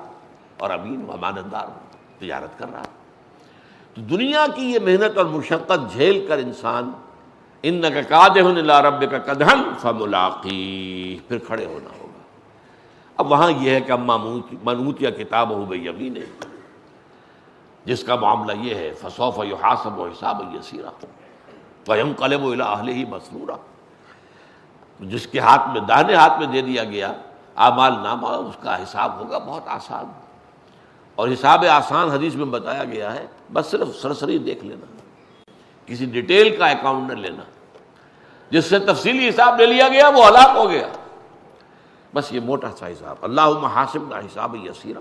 اور امین و امانت دار ہو، تجارت کر رہا ہے۔ تو دنیا کی یہ محنت اور مشقت جھیل کر انسان انک کادح الی ربک کدحا فملاقیہ، پھر کھڑے ہونا ہوگا۔ اب وہاں یہ ہے کہ اما من اوتی کتابہ بیمینہ، جس کا معاملہ یہ ہے فسوف یحاسب حسابا یسیرا وینقلب الی اہلہ مسرورا، جس کے ہاتھ میں، داہنے ہاتھ میں دے دیا گیا اعمال نامہ، اس کا حساب ہوگا بہت آسان۔ اور حساب آسان حدیث میں بتایا گیا ہے، بس صرف سرسری دیکھ لینا، کسی ڈیٹیل کا اکاؤنٹ نہ لینا۔ جس سے تفصیلی حساب لے لیا گیا وہ ہلاک ہو گیا۔ بس یہ موٹا سا حساب، اللہم حاسبنا حسابا یسیرا۔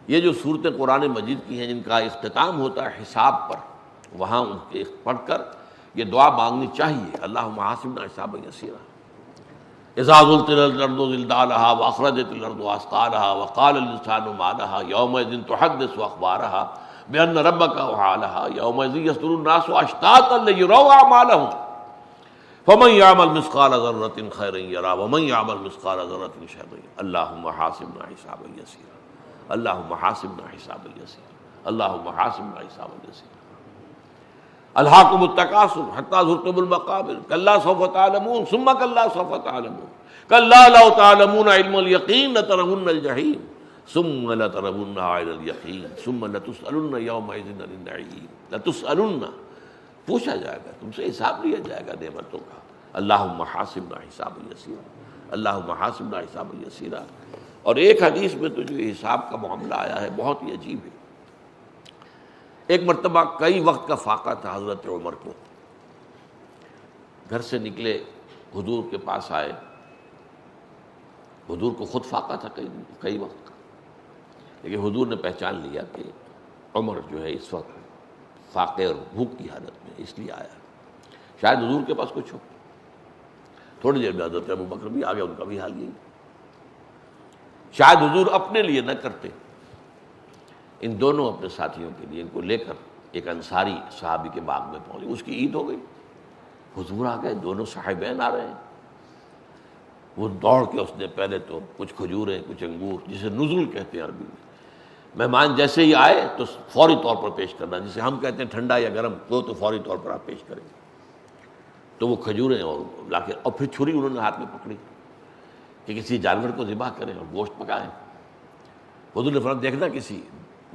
یہ جو صورتیں قرآن مجید کی ہیں جن کا اختتام ہوتا ہے حساب پر، وہاں ان کے پڑھ کر یہ دعا مانگنی چاہیے، اللہم حاسبنا حسابا یسیرا۔ اذا زلزلت الارض زلزالها واخرجت الارض اثقالها وقال الانسان ما لها يومئذ تحدث اخبارها بان ربك اوحى لها يومئذ يصدر الناس اشتاتا ليروا اعمالهم فمن يعمل مثقال ذرة خيرا يره ومن يعمل مثقال ذرة شرا يره۔ اللهم حاسبنا حسابا يسيرا، اللهم حاسبنا حسابا يسيرا، اللهم حاسبنا حسابا يسيرا۔ الہاکم التکاثر حتی زرتم المقابر کلا سوف تعلمون ثم کلا سوف تعلمون کلا لو تعلمون علم الیقین لترون الجحیم ثم لترونها عین الیقین ثم لتسألن یومئذ عن النعیم۔ لتسألن، پوچھا جائے گا، تم سے حساب لیا جائے گا نعمتوں کا۔ اللہم حاسبنا حسابا یسیرا، اللہم حاسبنا حسابا یسیرا۔ اور ایک حدیث میں تو جو حساب کا معاملہ آیا ہے بہت ہی عجیب ہے۔ ایک مرتبہ کئی وقت کا فاقہ تھا حضرت عمر کو، گھر سے نکلے، حضور کے پاس آئے، حضور کو خود فاقہ تھا کئی وقت کا، لیکن حضور نے پہچان لیا کہ عمر جو ہے اس وقت فاقے اور بھوک کی حالت میں، اس لیے آیا، شاید حضور کے پاس کچھ ہو۔ تھوڑی دیر میں حضرت ابوبکر بھی آ گئے، ان کا بھی حال یہی، شاید حضور اپنے لیے نہ کرتے، ان دونوں اپنے ساتھیوں کے لیے، ان کو لے کر ایک انصاری صحابی کے باغ میں پہنچے، اس کی عید ہو گئی، حضور آ گئے، دونوں صاحبین آ رہے ہیں، وہ دوڑ کے اس نے پہلے تو کچھ کھجوریں، کچھ انگور، جسے نزول کہتے ہیں عربی میں، مہمان جیسے ہی آئے تو فوری طور پر پیش کرنا، جسے ہم کہتے ہیں ٹھنڈا یا گرم، وہ تو فوری طور پر آپ پیش کریں۔ تو وہ کھجوریں اور لا کے، اور پھر چھری انہوں نے ہاتھ میں پکڑی کہ کسی جانور کو ذبح کریں اور گوشت پکائیں۔ حضور نے فرمایا دیکھنا کسی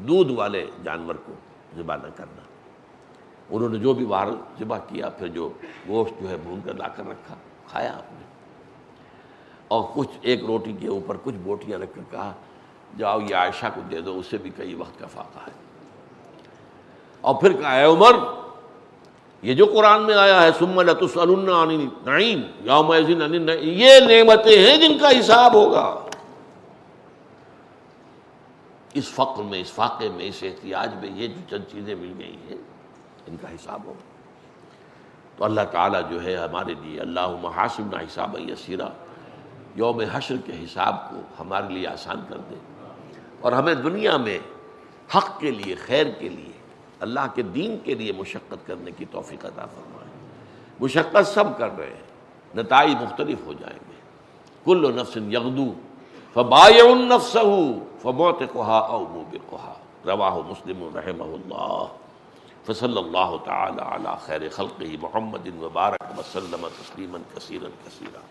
دودھ والے جانور کو ذبح نہ کرنا۔ انہوں نے جو بھی باہر ذبح کیا، پھر جو گوشت جو ہے بھون کر لا کر رکھا، کھایا آپ نے، اور کچھ ایک روٹی کے اوپر کچھ بوٹیاں رکھ کر کہا جاؤ یہ عائشہ کو دے دو، اسے بھی کئی وقت کا فاقہ ہے۔ اور پھر کہا اے عمر، یہ جو قرآن میں آیا ہے ثم لتسألن عن النعیم یومئذ عن النعیم، یہ نعمتیں ہیں جن کا حساب ہوگا۔ اس فقر میں، اس فاقے میں، اس احتیاج میں یہ جو چند چیزیں مل گئی ہیں ان کا حساب ہوگا۔ تو اللہ تعالیٰ جو ہے ہمارے لیے اللہم حاسبنا حسابا یسیرا، یوم حشر کے حساب کو ہمارے لیے آسان کر دے، اور ہمیں دنیا میں حق کے لیے، خیر کے لیے، اللہ کے دین کے لیے مشقت کرنے کی توفیق عطا فرمائے۔ مشقت سب کر رہے ہیں، نتائج مختلف ہو جائیں گے، کل نفس یغدو فبایع نفسه فموتقها او موبقها رواہ مسلم رحمہ اللہ فصلی اللہ تعالی علی خیر خلقہ محمد وبارک وسلم تسلیما کثیرا کثیرا.